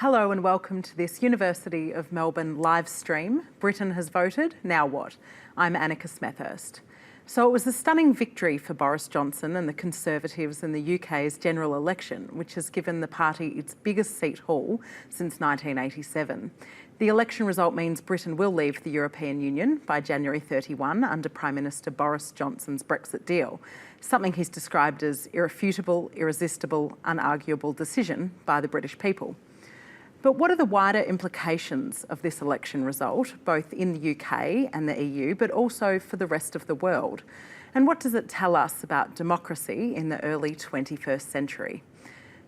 Hello and welcome to this University of Melbourne live stream. Britain has voted, now what? I'm Annika Smethurst. So it was a stunning victory for Boris Johnson and the Conservatives in the UK's general election, which has given the party its biggest seat haul since 1987. The election result means Britain will leave the European Union by January 31 under Prime Minister Boris Johnson's Brexit deal, something he's described as irrefutable, irresistible, unarguable decision by the British people. But what are the wider implications of this election result, both in the UK and the EU, but also for the rest of the world? And what does it tell us about democracy in the early 21st century?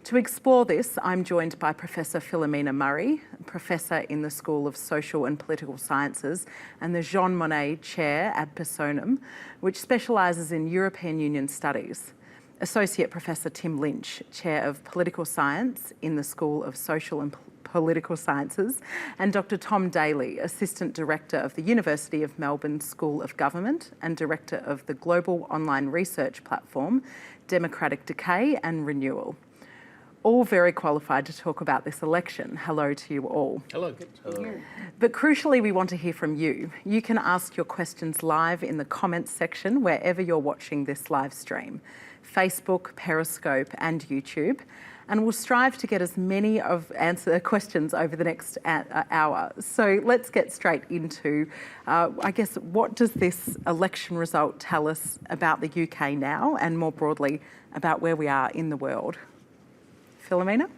To explore this, I'm joined by Professor Philomena Murray, Professor in the School of Social and Political Sciences and the Jean Monnet Chair ad personam, which specialises in European Union studies. Associate Professor Tim Lynch, Chair of Political Science in the School of Social and Political Sciences, and Dr. Tom Daly, Assistant Director of the University of Melbourne School of Government and Director of the global online research platform Democratic Decay and Renewal. All very qualified to talk about this election. Hello to you all. Hello. Hello. But crucially, we want to hear from you. You can ask your questions live in the comments section wherever you're watching this live stream, Facebook, Periscope and YouTube. And we'll strive to get as many answer questions over the next hour. So let's get straight into, I guess, what does this election result tell us about the UK now and more broadly about where we are in the world? Philomena?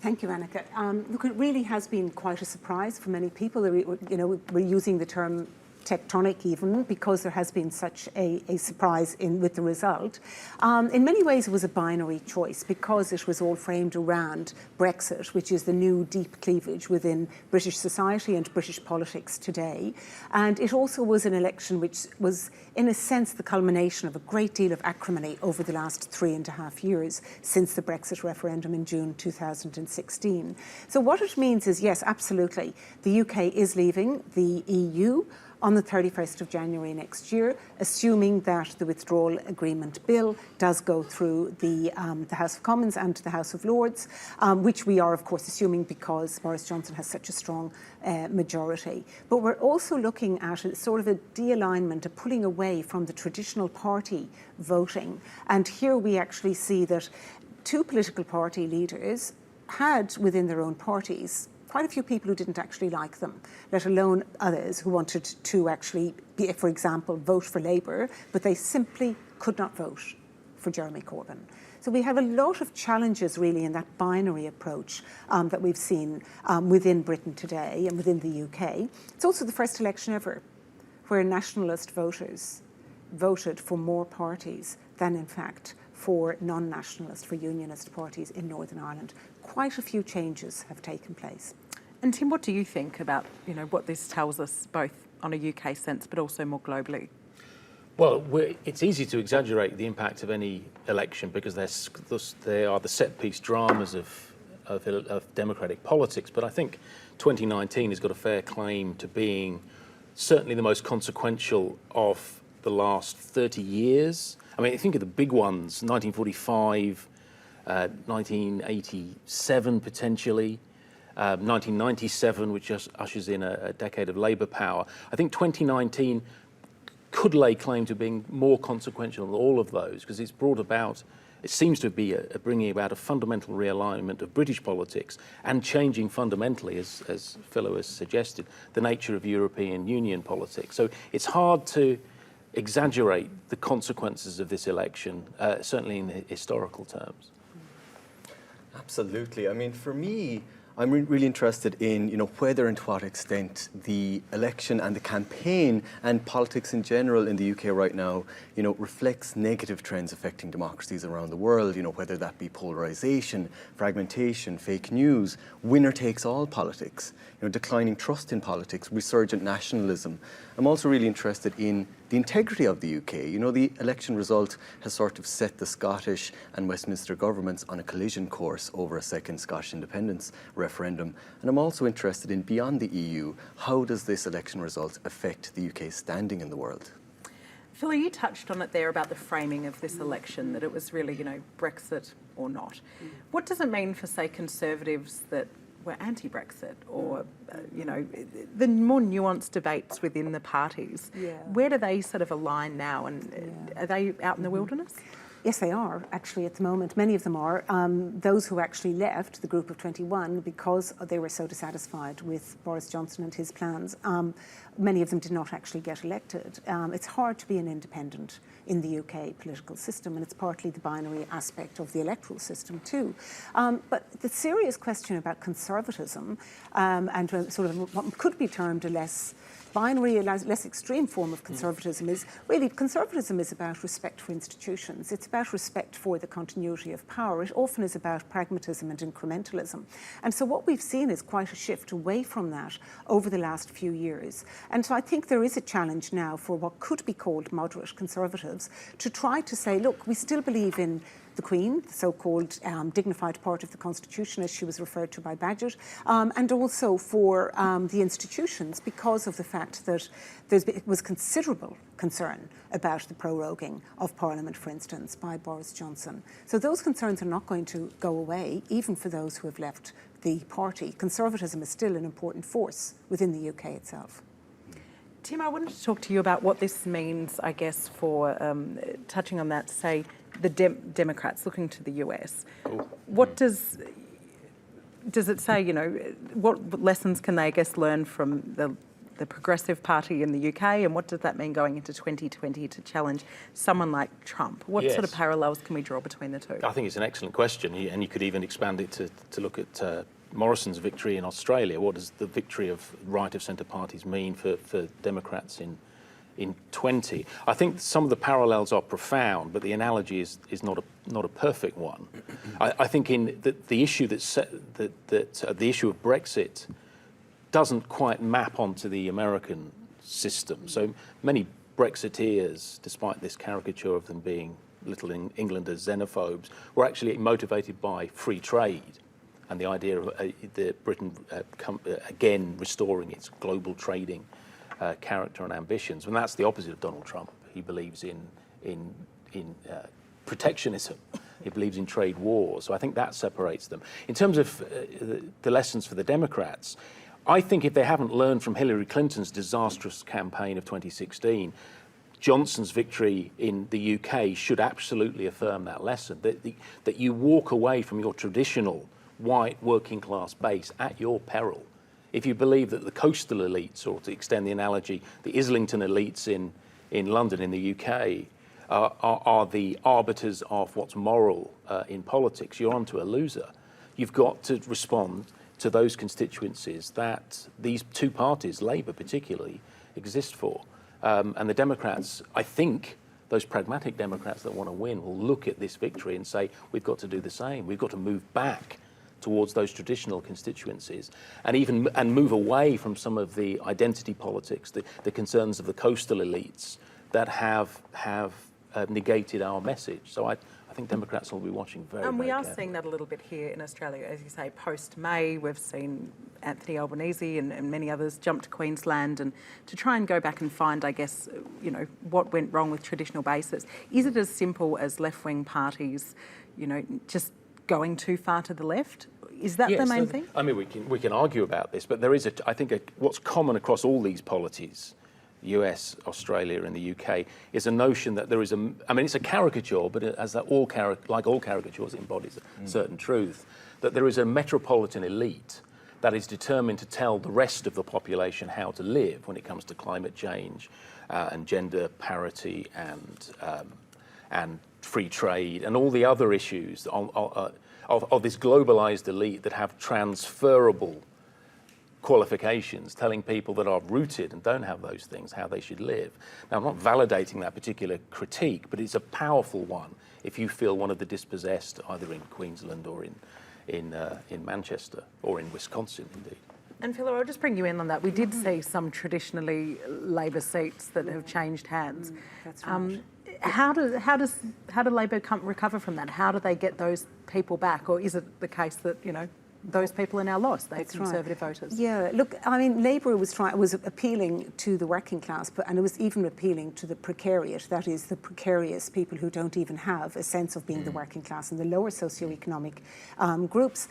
Thank you, Annika. Look, it really has been quite a surprise for many people. We're using the term tectonic even because there has been such a surprise with the result. In many ways it was a binary choice because it was all framed around Brexit, which is the new deep cleavage within British society and British politics today. And it also was an election which was in a sense the culmination of a great deal of acrimony over the last 3.5 years since the Brexit referendum in June 2016. So what it means is, yes, absolutely, the UK is leaving the EU on the 31st of January next year, assuming that the withdrawal agreement bill does go through the House of Commons and the House of Lords, which we are, of course, assuming because Boris Johnson has such a strong majority. But we're also looking at a sort of a de-alignment, a pulling away from the traditional party voting. And here we actually see that two political party leaders had within their own parties quite a few people who didn't actually like them, let alone others who wanted to actually, for example, vote for Labour, but they simply could not vote for Jeremy Corbyn. So we have a lot of challenges really in that binary approach that we've seen within Britain today and within the UK. It's also the first election ever where nationalist voters voted for more parties than in fact for non-nationalist, for unionist parties in Northern Ireland. Quite a few changes have taken place. And Tim, what do you think about what this tells us, both on a UK sense but also more globally? Well, it's easy to exaggerate the impact of any election because they are the set-piece dramas of democratic politics. But I think 2019 has got a fair claim to being certainly the most consequential of the last 30 years. I mean, think of the big ones: 1945. 1987 potentially, 1997, which just ushers in a decade of Labour power. I think 2019 could lay claim to being more consequential than all of those because it's brought about, it seems to be bringing about a fundamental realignment of British politics and changing fundamentally, as Philo has suggested, the nature of European Union politics. So it's hard to exaggerate the consequences of this election, certainly in historical terms. Absolutely. I mean, for me, I'm really interested in, whether and to what extent the election and the campaign and politics in general in the UK right now, reflects negative trends affecting democracies around the world, whether that be polarisation, fragmentation, fake news, winner-takes-all politics, declining trust in politics, resurgent nationalism. I'm also really interested in the integrity of the UK. The election result has sort of set the Scottish and Westminster governments on a collision course over a second Scottish independence referendum. And I'm also interested in, beyond the EU, how does this election result affect the UK's standing in the world? Phil, you touched on it there about the framing of this election, that it was really, Brexit or not. What does it mean for, say, Conservatives that were anti-Brexit, or the more nuanced debates within the parties. Yeah. Where do they sort of align now, and are they out in the wilderness? Yes, they are, actually, at the moment. Many of them are. Those who actually left the group of 21 because they were so dissatisfied with Boris Johnson and his plans, many of them did not actually get elected. It's hard to be an independent in the UK political system, and it's partly the binary aspect of the electoral system too. But the serious question about conservatism and sort of what could be termed a less binary, a less extreme form of conservatism is really, conservatism is about respect for institutions. It's about respect for the continuity of power. It often is about pragmatism and incrementalism. And so what we've seen is quite a shift away from that over the last few years. And so I think there is a challenge now for what could be called moderate conservatives to try to say, look, we still believe in the Queen, the so-called dignified part of the Constitution, as she was referred to by Bagehot, and also for the institutions, because of the fact that there was considerable concern about the proroguing of Parliament, for instance, by Boris Johnson. So those concerns are not going to go away, even for those who have left the party. Conservatism is still an important force within the UK itself. Tim, I wanted to talk to you about what this means, I guess, for touching on that, say, the Democrats looking to the US. What does it say, what lessons can they, I guess, learn from the Progressive Party in the UK, and what does that mean going into 2020 to challenge someone like Trump? What sort of parallels can we draw between the two? I think it's an excellent question, and you could even expand it to look at Morrison's victory in Australia. What does the victory of right-of-centre parties mean for Democrats in 20? I think some of the parallels are profound, but the analogy is not a perfect one. I think in the issue the issue of Brexit doesn't quite map onto the American system. So many Brexiteers, despite this caricature of them being little Englanders, xenophobes, were actually motivated by free trade and the idea of Britain again restoring its global trading character and ambitions. And that's the opposite of Donald Trump. He believes in protectionism. He believes in trade wars. So I think that separates them. In terms of the lessons for the Democrats, I think if they haven't learned from Hillary Clinton's disastrous campaign of 2016, Johnson's victory in the UK should absolutely affirm that lesson, that you walk away from your traditional white working class base at your peril. If you believe that the coastal elites, or to extend the analogy, the Islington elites in London, in the UK, are the arbiters of what's moral in politics, you're onto a loser. You've got to respond to those constituencies that these two parties, Labour particularly, exist for. And the Democrats, I think, those pragmatic Democrats that want to win will look at this victory and say, we've got to do the same. We've got to move back towards those traditional constituencies and move away from some of the identity politics, the concerns of the coastal elites that have negated our message. So I think Democrats will be watching very carefully. And we are seeing that a little bit here in Australia. As you say, post-May, we've seen Anthony Albanese and many others jump to Queensland and to try and go back and find, I guess, what went wrong with traditional bases. Is it as simple as left-wing parties, just going too far to the left? Is that the main thing? I mean, we can argue about this, but there is I think what's common across all these polities, US, Australia, and the UK, is a notion that there is it's a caricature, but like all caricatures, it embodies a certain truth, that there is a metropolitan elite that is determined to tell the rest of the population how to live when it comes to climate change and gender parity and free trade and all the other issues of this globalized elite that have transferable qualifications, telling people that are rooted and don't have those things how they should live. Now, I'm not validating that particular critique, but it's a powerful one if you feel one of the dispossessed, either in Queensland or in Manchester or in Wisconsin, indeed. And Philo, I'll just bring you in on that. We did see some traditionally Labor seats that have changed hands. That's right. How do Labor recover from that? How do they get those people back? Or is it the case that, those people are now lost. They're That's Conservative voters. Yeah, look, I mean, Labour was appealing to the working class, and it was even appealing to the precariat, that is, the precarious people who don't even have a sense of being the working class, and the lower socioeconomic groups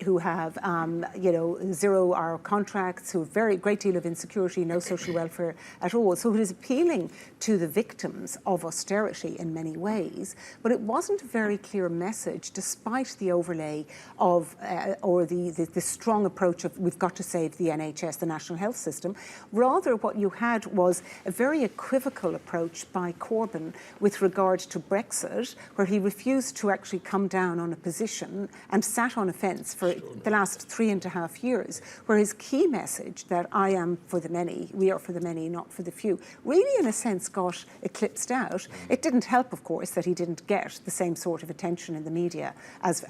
who have, 0-hour contracts, who have very great deal of insecurity, no social welfare at all. So it is appealing to the victims of austerity in many ways, but it wasn't a very clear message, despite the overlay of or the strong approach of we've got to save the NHS, the National Health System. Rather, what you had was a very equivocal approach by Corbyn with regard to Brexit, where he refused to actually come down on a position and sat on a fence for the last 3.5 years, where his key message that I am for the many, we are for the many, not for the few, really in a sense got eclipsed out. It didn't help, of course, that he didn't get the same sort of attention in the media as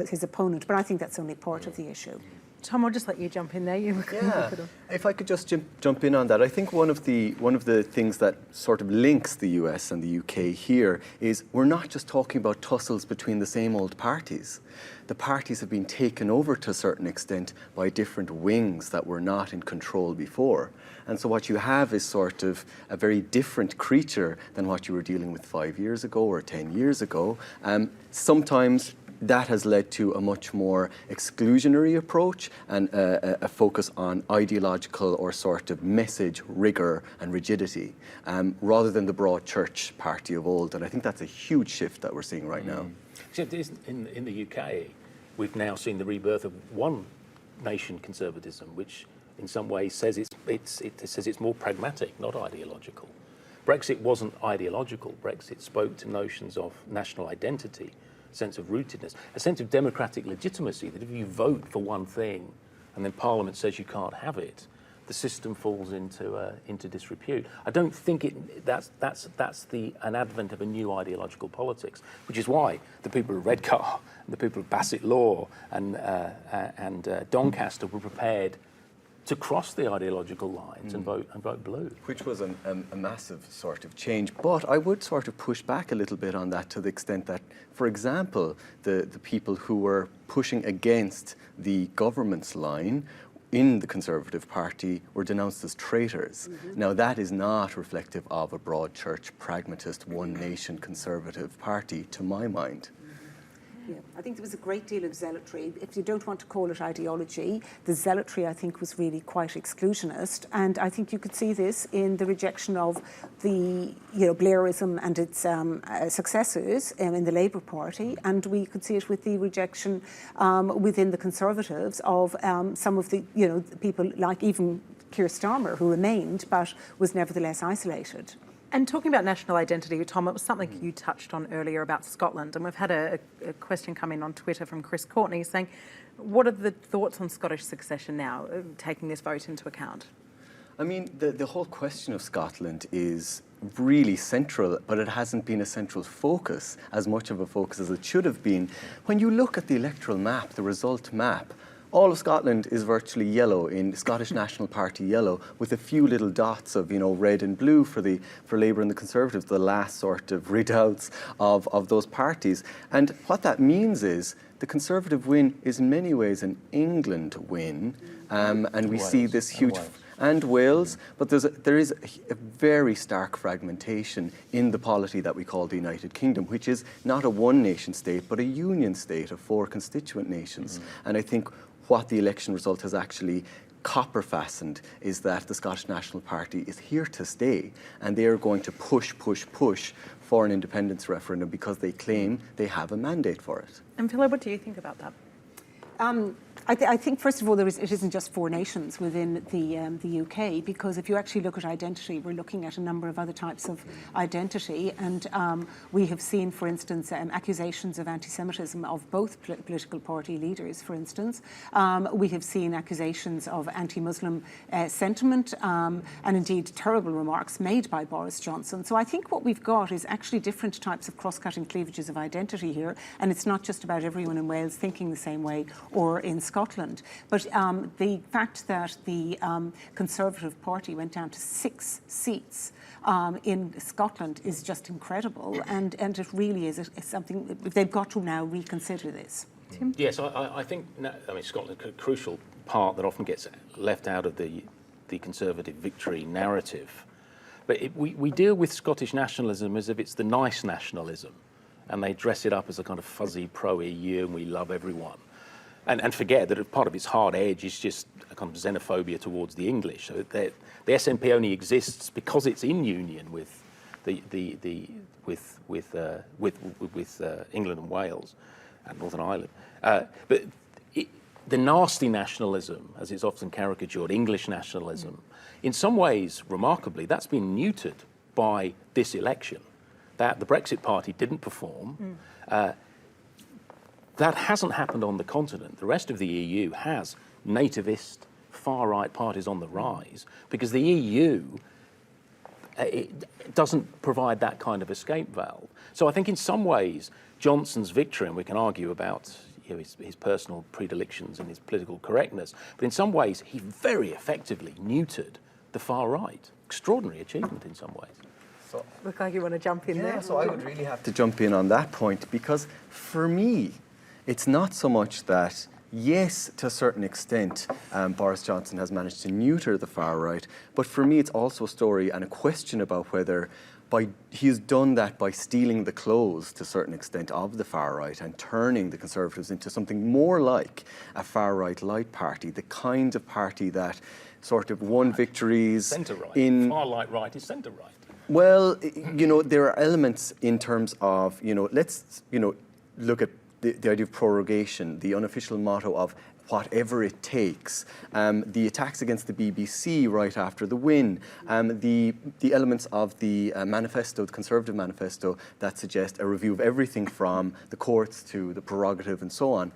his opponent, but I think that's only part of the issue. Tom, I'll just let you jump in there. If I could just jump in on that, I think one of the things that sort of links the US and the UK here is we're not just talking about tussles between the same old parties. The parties have been taken over to a certain extent by different wings that were not in control before. And so what you have is sort of a very different creature than what you were dealing with 5 years ago or 10 years ago. Sometimes that has led to a much more exclusionary approach and a focus on ideological or sort of message rigor and rigidity, rather than the broad church party of old. And I think that's a huge shift that we're seeing right now. Except in the UK, we've now seen the rebirth of one nation conservatism, which in some ways says it's more pragmatic, not ideological. Brexit wasn't ideological. Brexit spoke to notions of national identity, sense of rootedness, a sense of democratic legitimacy, that if you vote for one thing and then Parliament says you can't have it, the system falls into disrepute. I don't think that's an advent of a new ideological politics, which is why the people of Redcar and the people of Bassett Law and Doncaster were prepared to cross the ideological lines and vote blue. Which was a massive sort of change. But I would sort of push back a little bit on that, to the extent that, for example, the people who were pushing against the government's line in the Conservative Party were denounced as traitors. Now, that is not reflective of a broad church, pragmatist, one nation Conservative Party, to my mind. Yeah, I think there was a great deal of zealotry. If you don't want to call it ideology, the zealotry, I think, was really quite exclusionist. And I think you could see this in the rejection of the, Blairism and its successors in the Labour Party. And we could see it with the rejection within the Conservatives of some of the, people like even Keir Starmer, who remained but was nevertheless isolated. And talking about national identity, Tom, it was something you touched on earlier about Scotland, and we've had a question come in on Twitter from Chris Courtney saying, what are the thoughts on Scottish succession now, taking this vote into account? I mean, the whole question of Scotland is really central, but it hasn't been a central focus, as much of a focus as it should have been. When you look at the electoral map, the result map, all of Scotland is virtually yellow, in Scottish National Party yellow, with a few little dots of, red and blue for Labour and the Conservatives, the last sort of redoubts of those parties. And what that means is the Conservative win is in many ways an England win, and we see this huge... And Wales, but there is a very stark fragmentation in the polity that we call the United Kingdom, which is not a one-nation state, but a union state of 4 constituent nations. And I think what the election result has actually copper-fastened is that the Scottish National Party is here to stay, and they are going to push for an independence referendum because they claim they have a mandate for it. And Philo, what do you think about that? I think, first of all, it isn't just 4 nations within the UK, because if you actually look at identity, we're looking at a number of other types of identity. And we have seen, for instance, accusations of anti-Semitism of both political party leaders, for instance. We have seen accusations of anti-Muslim sentiment and indeed terrible remarks made by Boris Johnson. So I think what we've got is actually different types of cross-cutting cleavages of identity here. And it's not just about everyone in Wales thinking the same way or in Scotland. But the fact that the Conservative Party went down to 6 seats in Scotland is just incredible, and it really is something they've got to now reconsider this. Tim? Yes, I think, I mean, Scotland's a crucial part that often gets left out of the Conservative victory narrative. But we deal with Scottish nationalism as if it's the nice nationalism, and they dress it up as a kind of fuzzy pro-EU and we love everyone. And forget that part of its hard edge is just a kind of xenophobia towards the English. So the SNP only exists because it's in union with England and Wales and Northern Ireland. But the nasty nationalism, as it's often caricatured, English nationalism, in some ways, remarkably, that's been neutered by this election. That the Brexit Party didn't perform. That hasn't happened on the continent. The rest of the EU has nativist, far-right parties on the rise because the EU it doesn't provide that kind of escape valve. So I think in some ways, Johnson's victory, and we can argue about his personal predilections and his political correctness, but in some ways, he very effectively neutered the far right. Extraordinary achievement in some ways. So, Look like you want to jump in there. so I would really have to jump in on that point because for me, it's not so much that, yes, to a certain extent, Boris Johnson has managed to neuter the far right, but for me it's also a story and a question about whether he's done that by stealing the clothes to a certain extent of the far right and turning the Conservatives into something more like a far right light party, the kind of party that sort of won victories Centre-right. in... Far right is centre-right. Well, there are elements in terms of, let's, look at the idea of prorogation, the unofficial motto of whatever it takes, the attacks against the BBC right after the win, the elements of the manifesto, the Conservative manifesto, that suggest a review of everything from the courts to the prerogative and so on.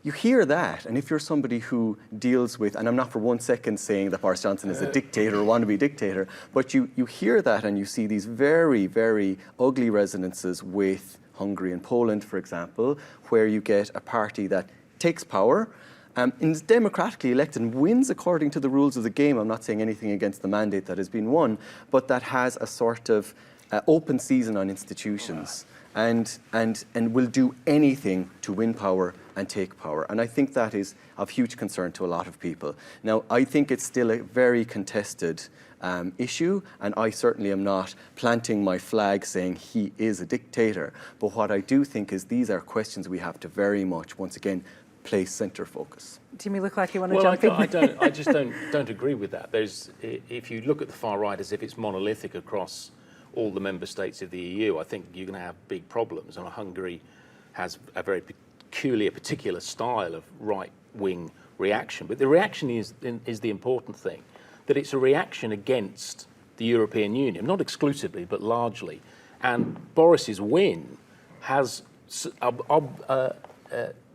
You hear that, and if you're somebody who deals with, and I'm not for 1 second saying that Boris Johnson is a dictator or wannabe dictator, but you hear that and you see these very, very ugly resonances with Hungary and Poland, for example, where you get a party that takes power, is democratically elected and wins according to the rules of the game. I'm not saying anything against the mandate that has been won, but that has a sort of open season on institutions and will do anything to win power and take power. And I think that is of huge concern to a lot of people. Now, I think it's still a very contested issue, and I certainly am not planting my flag saying he is a dictator. But what I do think is these are questions we have to very much, once again, place centre focus. Tim, you look like you want to jump in. I just don't agree with that. If you look at the far right as if it's monolithic across all the member states of the EU, I think you're going to have big problems. And Hungary has a very particular style of right-wing reaction. But the reaction is the important thing, that it's a reaction against the European Union, not exclusively, but largely. And Boris's win has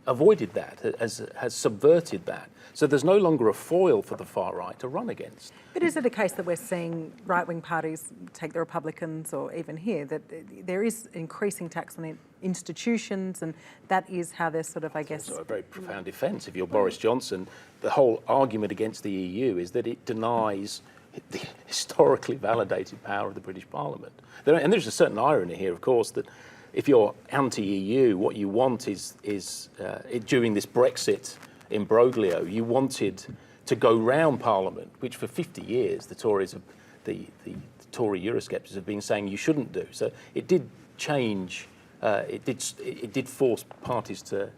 avoided that, has subverted that. So there's no longer a foil for the far right to run against. But is it a case that we're seeing right-wing parties, take the Republicans or even here, that there is increasing tax on institutions, and that is how they're sort of, I guess... It's also a very profound defence. If you're Boris Johnson, the whole argument against the EU is that it denies the historically validated power of the British Parliament. And there's a certain irony here, of course, that if you're anti-EU, what you want is during this Brexit imbroglio, you wanted to go round Parliament, which for 50 years the Tories, the Tory Eurosceptics have been saying you shouldn't do. So it did change. It did force parties to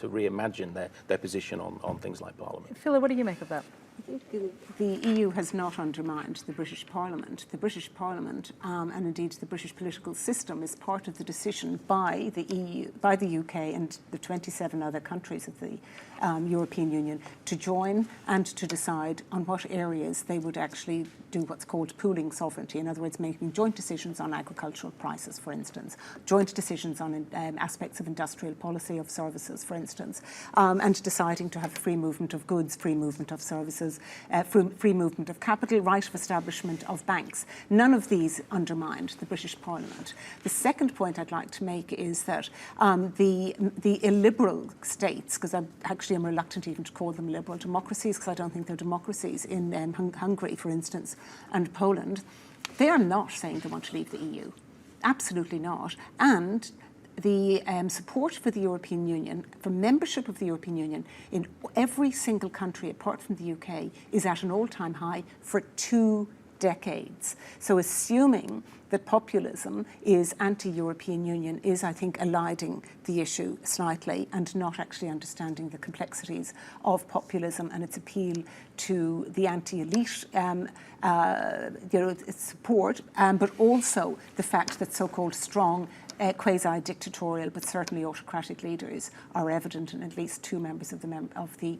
reimagine their position on things like Parliament. Phila, what do you make of that? I think the EU has not undermined the British Parliament. The British Parliament and indeed the British political system is part of the decision by the EU, by the UK and the 27 other countries of the European Union to join and to decide on what areas they would actually do what's called pooling sovereignty. In other words, making joint decisions on agricultural prices, for instance, joint decisions on aspects of industrial policy, of services, for instance, and deciding to have free movement of goods, free movement of services, free movement of capital, right of establishment of banks. None of these undermined the British Parliament. The second point I'd like to make is that the illiberal states, because I actually am reluctant even to call them liberal democracies, because I don't think they're democracies, in Hungary, for instance, and Poland, they are not saying they want to leave the EU. Absolutely not. And the support for the European Union, for membership of the European Union in every single country apart from the UK is at an all-time high for 2 decades. So assuming that populism is anti-European Union is, I think, eliding the issue slightly and not actually understanding the complexities of populism and its appeal to the anti-elite its support, but also the fact that so-called strong quasi-dictatorial but certainly autocratic leaders are evident in at least 2 members of the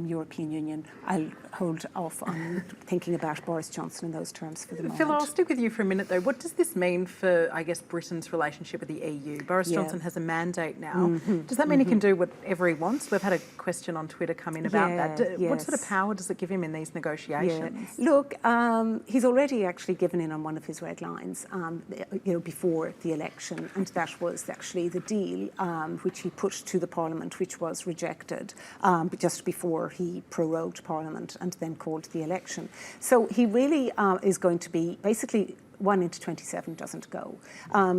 European Union. I'll hold off on thinking about Boris Johnson in those terms for the moment. Phil, I'll stick with you for a minute though. What does this mean for, I guess, Britain's relationship with the EU? Boris Johnson has a mandate now. Does that mean he can do whatever he wants? We've had a question on Twitter come in about that. What sort of power does it give him in these negotiations? Look, he's already actually given in on one of his red lines, before the election, and that was actually the deal which he put to the Parliament, which was rejected just before he prorogued Parliament and then called the election. So he really is going to be basically 1 into 27 doesn't go.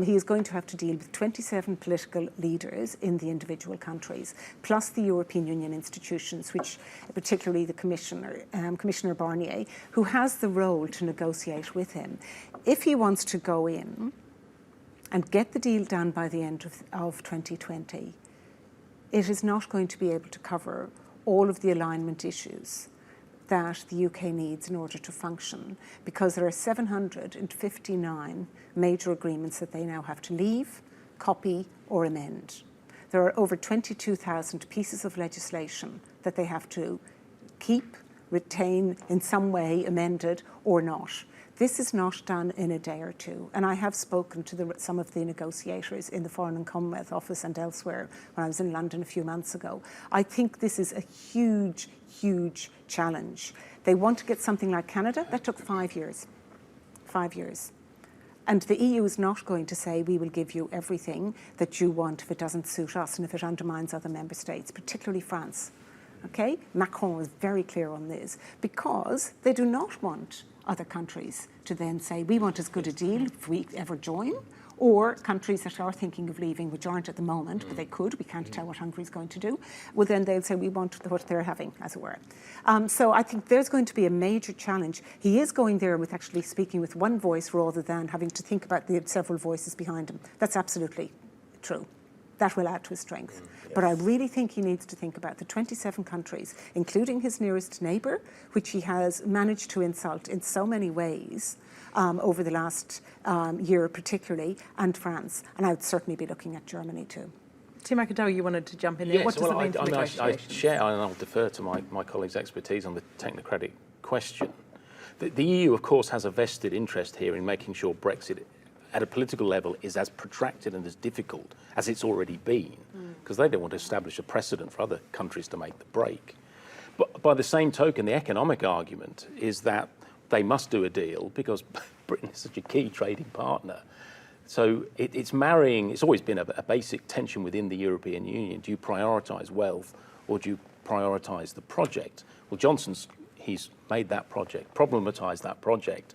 He is going to have to deal with 27 political leaders in the individual countries, plus the European Union institutions, which particularly the Commissioner Barnier, who has the role to negotiate with him. If he wants to go in and get the deal done by the end of 2020, it is not going to be able to cover all of the alignment issues that the UK needs in order to function, because there are 759 major agreements that they now have to leave, copy or amend. There are over 22,000 pieces of legislation that they have to keep, retain, in some way amended or not. This is not done in a day or two. And I have spoken to some of the negotiators in the Foreign and Commonwealth Office and elsewhere when I was in London a few months ago. I think this is a huge, huge challenge. They want to get something like Canada. That took 5 years. 5 years. And the EU is not going to say, we will give you everything that you want if it doesn't suit us and if it undermines other member states, particularly France. Okay? Macron was very clear on this, because they do not want other countries to then say, we want as good a deal if we ever join, or countries that are thinking of leaving, which aren't at the moment, but they could, we can't tell what Hungary's going to do, well then they'll say, we want what they're having, as it were. So I think there's going to be a major challenge. He is going there with actually speaking with one voice rather than having to think about the several voices behind him. That's absolutely true. That will add to his strength. But I really think he needs to think about the 27 countries, including his nearest neighbour, which he has managed to insult in so many ways over the last year particularly, and France. And I would certainly be looking at Germany too. Tim McAdow, you wanted to jump in there. Yes, what does it mean for negotiations? I share, and I'll defer to my colleague's expertise on the technocratic question. The EU, of course, has a vested interest here in making sure Brexit at a political level is as protracted and as difficult as it's already been, because they don't want to establish a precedent for other countries to make the break. But by the same token, the economic argument is that they must do a deal because Britain is such a key trading partner. So it's marrying, it's always been a basic tension within the European Union. Do you prioritise wealth or do you prioritise the project? Well, he's made that project, problematised that project.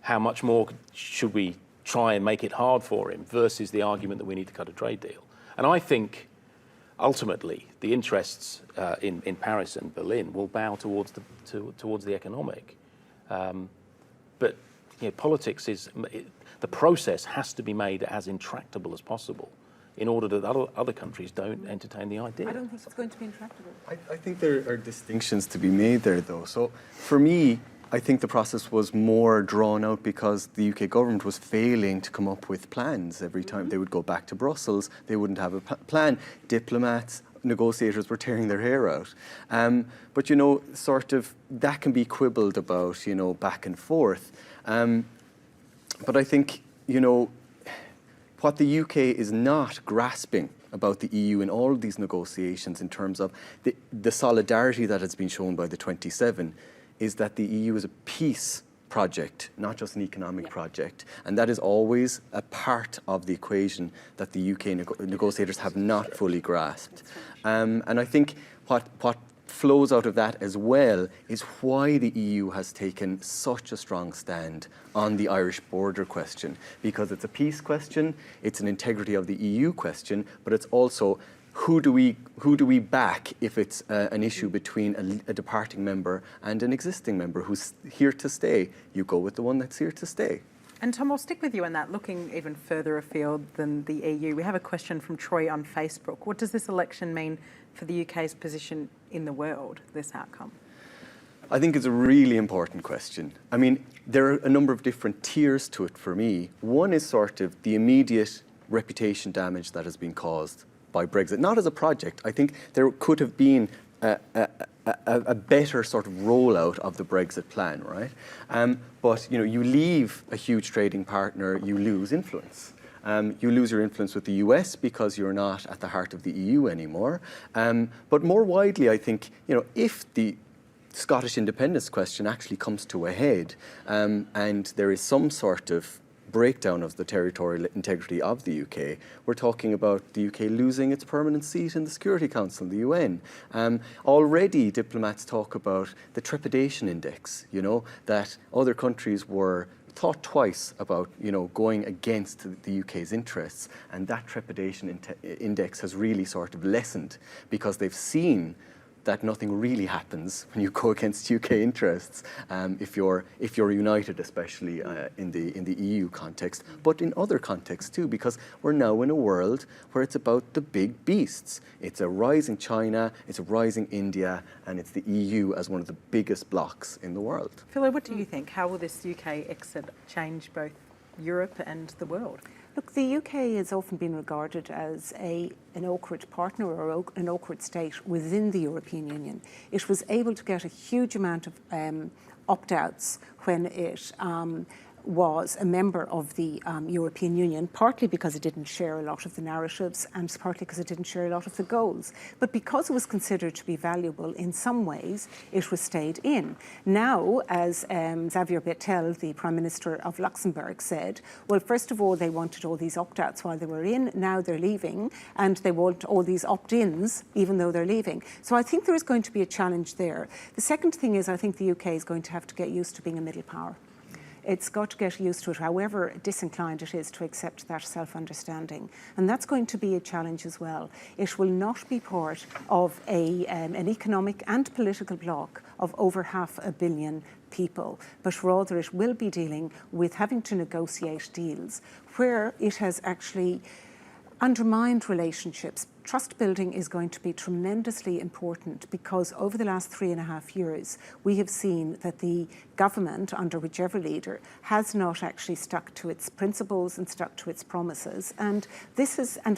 How much more should we try and make it hard for him versus the argument that we need to cut a trade deal? And I think ultimately the interests in Paris and Berlin will bow towards the economic. But politics is, the process has to be made as intractable as possible in order that other countries don't entertain the idea. I don't think it's going to be intractable. I think there are distinctions to be made there, though. So for me, I think the process was more drawn out because the UK government was failing to come up with plans. Every time they would go back to Brussels, they wouldn't have a plan. Diplomats, negotiators were tearing their hair out. But, sort of that can be quibbled about, back and forth. But I think, what the UK is not grasping about the EU in all of these negotiations in terms of the solidarity that has been shown by the 27 is that the EU is a peace project, not just an economic project. And that is always a part of the equation that the UK negotiators have not fully grasped. And I think what flows out of that as well is why the EU has taken such a strong stand on the Irish border question, because it's a peace question, it's an integrity of the EU question, but it's also who do we back if it's an issue between a departing member and an existing member who's here to stay? You go with the one that's here to stay. And Tom, I'll stick with you on that, looking even further afield than the EU. We have a question from Troy on Facebook. What does this election mean for the UK's position in the world, this outcome? I think it's a really important question. I mean, there are a number of different tiers to it for me. One is sort of the immediate reputation damage that has been caused by Brexit, not as a project. I think there could have been a better sort of rollout of the Brexit plan, right? But you leave a huge trading partner, you lose influence. You lose your influence with the US because you're not at the heart of the EU anymore. But more widely, I think, if the Scottish independence question actually comes to a head and there is some sort of breakdown of the territorial integrity of the UK, we're talking about the UK losing its permanent seat in the Security Council, the UN. Already diplomats talk about the trepidation index, that other countries were thought twice about, going against the UK's interests, and that trepidation index has really sort of lessened because they've seen that nothing really happens when you go against UK interests if you're united, especially in the EU context, but in other contexts too, because we're now in a world where it's about the big beasts. It's a rising China, it's a rising India, and it's the EU as one of the biggest blocs in the world. Philo, what do you think? How will this UK exit change both Europe and the world? Look, the UK has often been regarded as an awkward partner or an awkward state within the European Union. It was able to get a huge amount of opt-outs when it was a member of the European Union, partly because it didn't share a lot of the narratives and partly because it didn't share a lot of the goals. But because it was considered to be valuable in some ways, it was stayed in. Now, as Xavier Bettel, the Prime Minister of Luxembourg, said, well, first of all, they wanted all these opt-outs while they were in, now they're leaving, and they want all these opt-ins even though they're leaving. So I think there is going to be a challenge there. The second thing is I think the UK is going to have to get used to being a middle power. It's got to get used to it, however disinclined it is to accept that self-understanding. And that's going to be a challenge as well. It will not be part of an economic and political bloc of over 500 million people, but rather it will be dealing with having to negotiate deals where it has actually undermined relationships. Trust building is going to be tremendously important because over the last 3.5 years, we have seen that the government, under whichever leader, has not actually stuck to its principles and stuck to its promises. And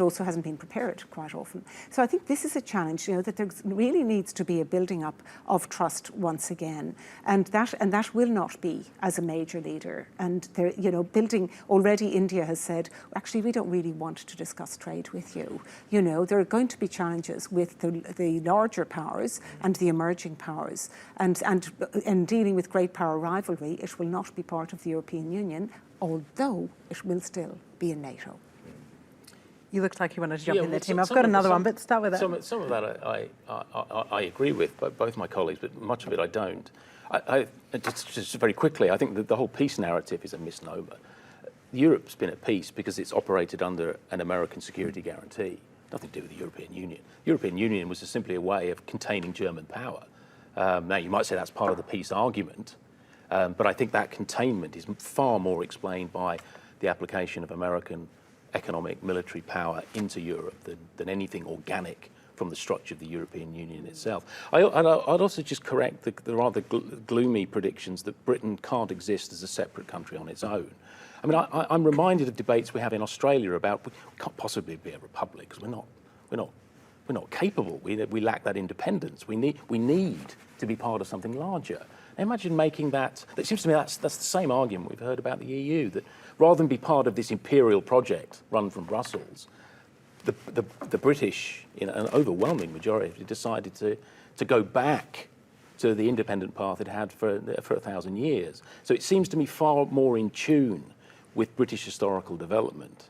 also hasn't been prepared quite often. So I think this is a challenge, that there really needs to be a building up of trust once again. And that will not be as a major leader. And there, building, already India has said, actually, we don't really want to discuss trade with you. There are going to be challenges with the larger powers and the emerging powers, and dealing with great power rivalry. It will not be part of the European Union, although it will still be in NATO. You looked like you wanted to jump in there, Tim. I've got another one, but start with that. Some of that I agree with, both my colleagues, but much of it I don't. Just very quickly, I think that the whole peace narrative is a misnomer. Europe's been at peace because it's operated under an American security guarantee. Nothing to do with the European Union. The European Union was simply a way of containing German power. Now, you might say that's part of the peace argument, but I think that containment is far more explained by the application of American economic military power into Europe than anything organic from the structure of the European Union itself. I'd also just correct the rather gloomy predictions that Britain can't exist as a separate country on its own. I mean, I'm reminded of debates we have in Australia about we can't possibly be a republic because we're not capable. We lack that independence. We need to be part of something larger. Imagine making that. It seems to me that's the same argument we've heard about the EU, that rather than be part of this imperial project run from Brussels, the British, in an overwhelming majority, decided to go back to the independent path it had for 1,000 years. So it seems to me far more in tune with British historical development.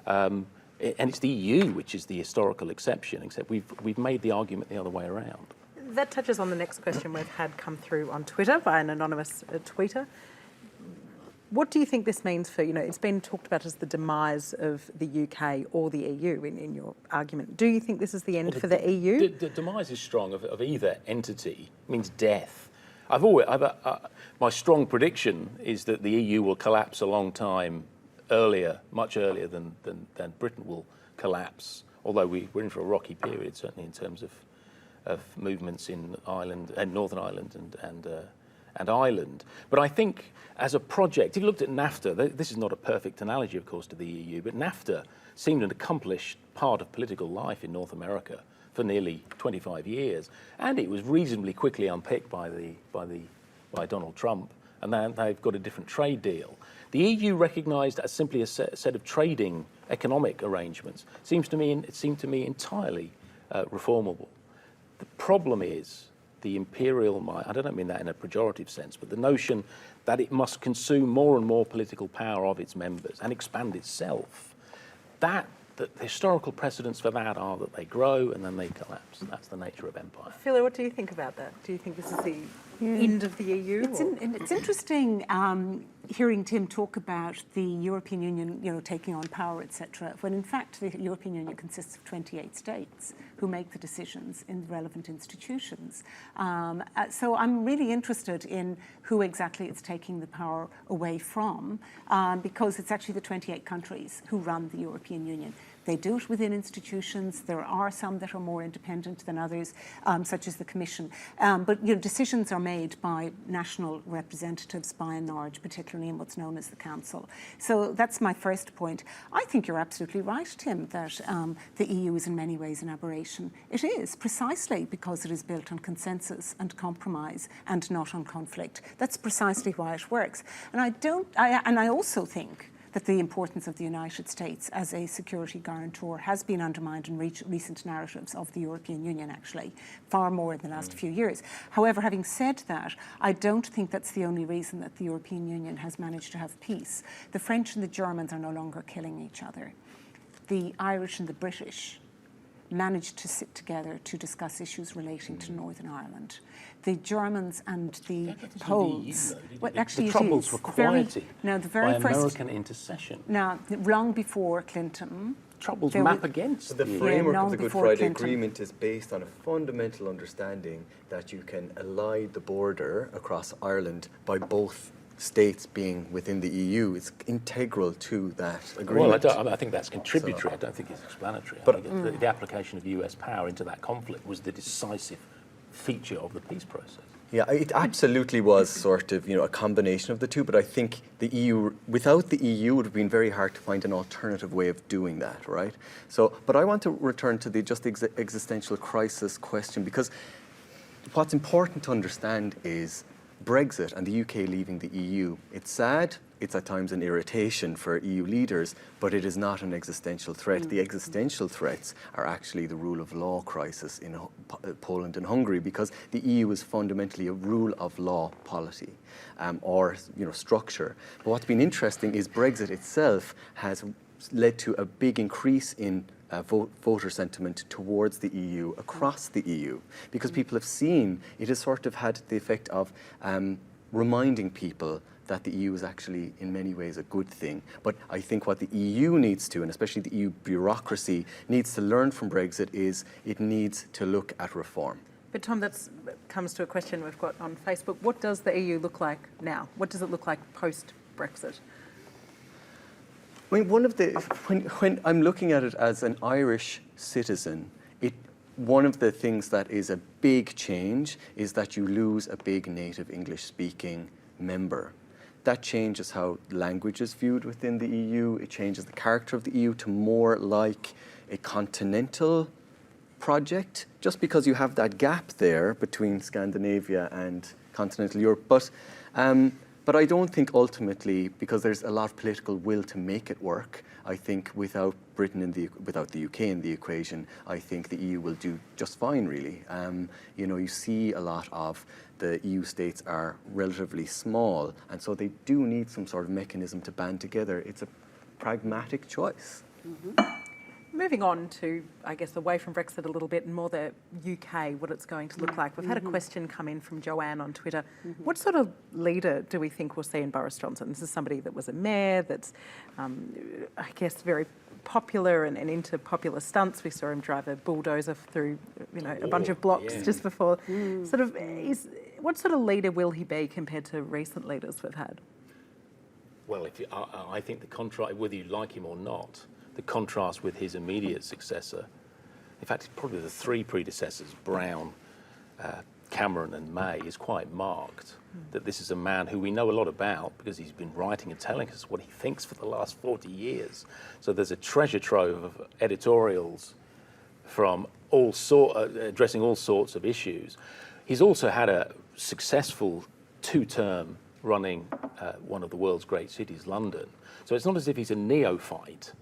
And it's the EU which is the historical exception, except we've made the argument the other way around. That touches on the next question we've had come through on Twitter by an anonymous tweeter. What do you think this means for, it's been talked about as the demise of the UK or the EU in your argument. Do you think this is the end for the EU? The demise is strong of either entity, means death. My strong prediction is that the EU will collapse a long time earlier, much earlier than Britain will collapse, although we're in for a rocky period, certainly in terms of movements in Ireland and Northern Ireland and Ireland. But I think as a project, if you looked at NAFTA, this is not a perfect analogy, of course, to the EU, but NAFTA seemed an accomplished part of political life in North America for nearly 25 years, and it was reasonably quickly unpicked by Donald Trump, and then they've got a different trade deal. The EU recognised as simply a set of trading economic arrangements. It seemed to me entirely reformable. The problem is the imperial mind. I don't mean that in a pejorative sense, but the notion that it must consume more and more political power of its members and expand itself. The historical precedents for that are that they grow and then they collapse. That's the nature of empire. Philo, what do you think about that? Do you think this is the end of the EU? It's interesting hearing Tim talk about the European Union, taking on power, etc., when in fact the European Union consists of 28 states who make the decisions in relevant institutions. So I'm really interested in who exactly it's taking the power away from, because it's actually the 28 countries who run the European Union. They do it within institutions. There are some that are more independent than others, such as the Commission. But decisions are made by national representatives by and large, particularly in what's known as the Council. So that's my first point. I think you're absolutely right, Tim, that the EU is in many ways an aberration. It is, precisely because it is built on consensus and compromise and not on conflict. That's precisely why it works. And I also think that the importance of the United States as a security guarantor has been undermined in recent narratives of the European Union, actually, far more in the last few years. However, having said that, I don't think that's the only reason that the European Union has managed to have peace. The French and the Germans are no longer killing each other. The Irish and the British managed to sit together to discuss issues relating to Northern Ireland. The Germans and the Poles. Well, actually, the troubles were quieted by American intercession. Now, long before Clinton. Troubles map against. The framework of the Good Friday Agreement is based on a fundamental understanding that you can elide the border across Ireland by both states being within the EU. It's integral to that agreement. Well, I think that's contributory. I don't think it's explanatory. But the application of US power into that conflict was the decisive feature of the peace process. Yeah, it absolutely was sort of, a combination of the two, but I think the EU, without the EU, it would have been very hard to find an alternative way of doing that, right? So, but I want to return to the existential crisis question, because what's important to understand is Brexit and the UK leaving the EU. It's sad, it's at times an irritation for EU leaders, but it is not an existential threat. The existential threats are actually the rule of law crisis in Poland and Hungary, because the EU is fundamentally a rule of law polity or structure. But what's been interesting is Brexit itself has led to a big increase in voter sentiment towards the EU, across the EU, because people have seen it has sort of had the effect of reminding people that the EU is actually in many ways a good thing. But I think what the EU needs to, and especially the EU bureaucracy, needs to learn from Brexit is it needs to look at reform. But Tom, that comes to a question we've got on Facebook. What does the EU look like now? What does it look like post-Brexit? I mean, when I'm looking at it as an Irish citizen, one of the things that is a big change is that you lose a big native English-speaking member. That changes how language is viewed within the EU. It changes the character of the EU to more like a continental project, just because you have that gap there between Scandinavia and continental Europe. But I don't think ultimately, because there's a lot of political will to make it work, I think without without the UK in the equation, I think the EU will do just fine, really. You see a lot of the EU states are relatively small, and so they do need some sort of mechanism to band together. It's a pragmatic choice. Mm-hmm. moving on to, I guess, away from Brexit a little bit and more the UK, what it's going to look like. We've had a question come in from Joanne on Twitter. What sort of leader do we think we'll see in Boris Johnson? This is somebody that was a mayor, that's, I guess, very popular and into popular stunts. We saw him drive a bulldozer through, a bunch of blocks just before. What sort of leader will he be compared to recent leaders we've had? Well, I think the contrast, whether you like him or not, the contrast with his immediate successor, in fact, probably the three predecessors, Brown, Cameron and May, is quite marked. That this is a man who we know a lot about because he's been writing and telling us what he thinks for the last 40 years. So there's a treasure trove of editorials from addressing all sorts of issues. He's also had a successful two-term running one of the world's great cities, London. So it's not as if he's a neophyte.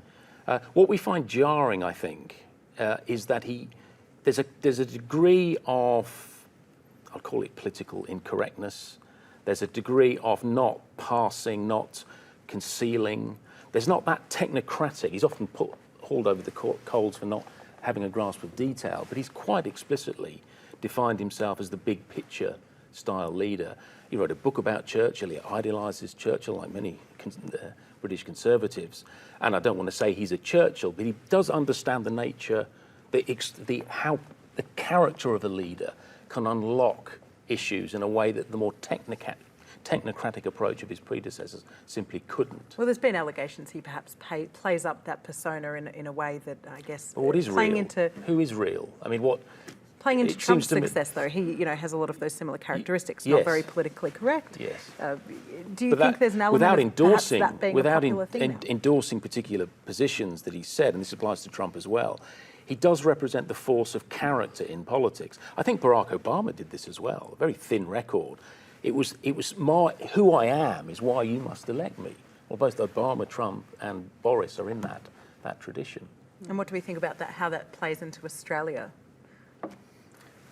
What we find jarring, I think, is that there's a degree of, I'll call it political incorrectness. There's a degree of not parsing, not concealing. There's not that technocratic. He's often hauled over the coals for not having a grasp of detail, but he's quite explicitly defined himself as the big picture style leader. He wrote a book about Churchill. He idealises Churchill like many British conservatives. And I don't want to say he's a Churchill, but he does understand the nature, how the character of a leader can unlock issues in a way that the more technocratic approach of his predecessors simply couldn't. Well, there's been allegations he perhaps plays up that persona in a way that, I guess, but what is playing real? into... Who is real? I mean, what... Playing into Trump's success, though, he has a lot of those similar characteristics. Not very politically correct. Yes. Do you think there's an element of perhaps that being a popular thing now? Endorsing particular positions that he said, and this applies to Trump as well, he does represent the force of character in politics. I think Barack Obama did this as well. A very thin record. It was who I am is why you must elect me. Well, both Obama, Trump, and Boris are in that tradition. And what do we think about that? How that plays into Australia?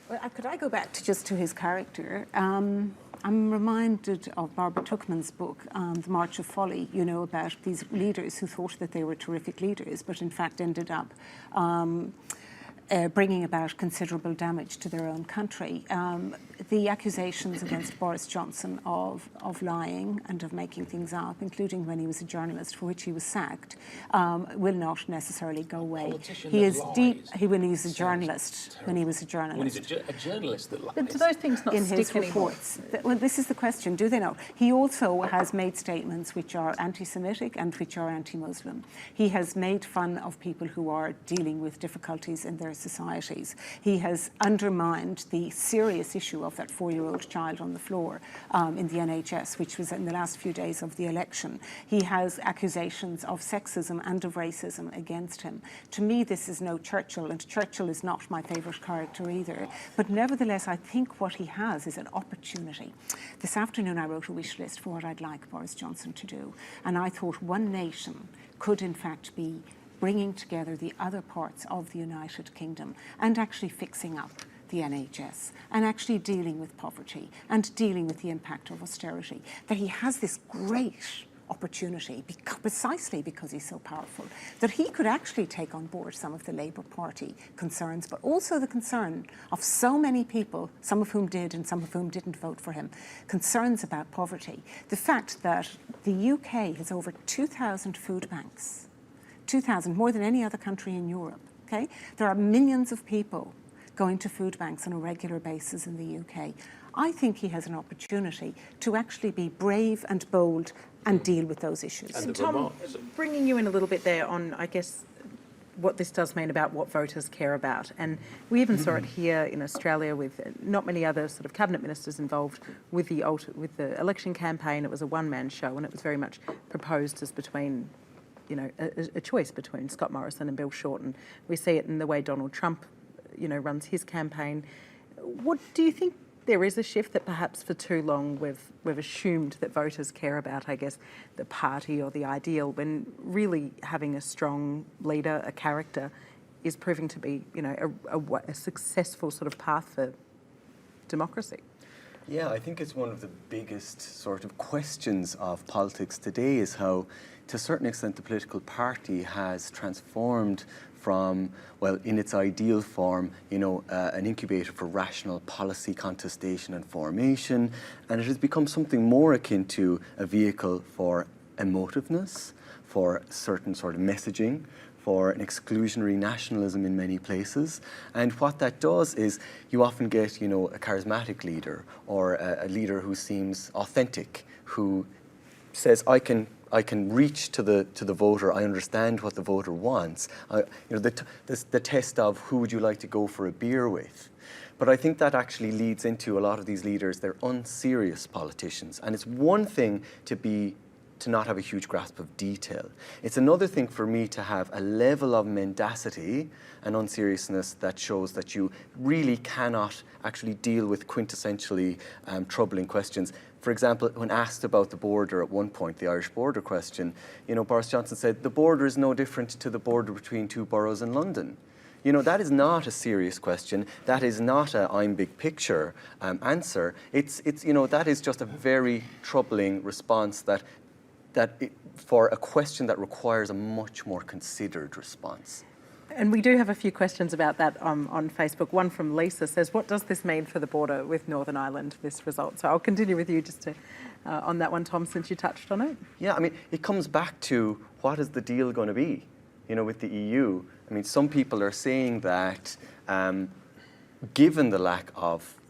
Well, could I go back to his character? I'm reminded of Barbara Tuchman's book, The March of Folly, about these leaders who thought that they were terrific leaders, but in fact ended up bringing about considerable damage to their own country. The accusations against Boris Johnson of lying and of making things up, including when he was a journalist, for which he was sacked, will not necessarily go away. He is deep. When he was a journalist, when he was a journalist. When he's a journalist that lies. But do those things not in stick his anymore? reports? Well, this is the question. Do they not? He also has made statements which are anti-Semitic and which are anti-Muslim. He has made fun of people who are dealing with difficulties in their societies. He has undermined the serious issue of that 4-year-old child on the floor in the NHS, which was in the last few days of the election. He has accusations of sexism and of racism against him. To me, this is no Churchill, and Churchill is not my favourite character either. But nevertheless, I think what he has is an opportunity. This afternoon, I wrote a wish list for what I'd like Boris Johnson to do, and I thought one nation could, in fact, be bringing together the other parts of the United Kingdom and actually fixing up the NHS and actually dealing with poverty and dealing with the impact of austerity. That he has this great opportunity, precisely because he's so powerful, that he could actually take on board some of the Labour Party concerns, but also the concern of so many people, some of whom did and some of whom didn't vote for him, concerns about poverty. The fact that the UK has over 2,000 food banks, 2,000, more than any other country in Europe, okay? There are millions of people going to food banks on a regular basis in the UK. I think he has an opportunity to actually be brave and bold and deal with those issues. And Tom, bringing you in a little bit there on, I guess, what this does mean about what voters care about. And we even saw it here in Australia with not many other sort of cabinet ministers involved with the election campaign. It was a one-man show, and it was very much proposed as between, a choice between Scott Morrison and Bill Shorten. We see it in the way Donald Trump, runs his campaign. What do you think? There is a shift that perhaps for too long we've assumed that voters care about, I guess, the party or the ideal, when really having a strong leader, a character, is proving to be, a successful sort of path for democracy. Yeah, I think it's one of the biggest sort of questions of politics today is how, to a certain extent, the political party has transformed from, well, in its ideal form, an incubator for rational policy contestation and formation, and it has become something more akin to a vehicle for emotiveness, for certain sort of messaging, for an exclusionary nationalism in many places. And what that does is you often get, a charismatic leader or a leader who seems authentic, who says, I can reach to the voter. I understand what the voter wants. The test of who would you like to go for a beer with. But I think that actually leads into a lot of these leaders, they're unserious politicians. And it's one thing to not have a huge grasp of detail. It's another thing for me to have a level of mendacity and unseriousness that shows that you really cannot actually deal with quintessentially troubling questions. For example, when asked about the border at one point, the Irish border question, Boris Johnson said, the border is no different to the border between two boroughs in London. That is not a serious question. That is not a I'm big picture answer. That is just a very troubling response for a question that requires a much more considered response. And we do have a few questions about that on Facebook. One from Lisa says, what does this mean for the border with Northern Ireland, this result? So I'll continue with you just on that one, Tom, since you touched on it. Yeah, it comes back to what is the deal going to be, with the EU. Some people are saying that given the lack of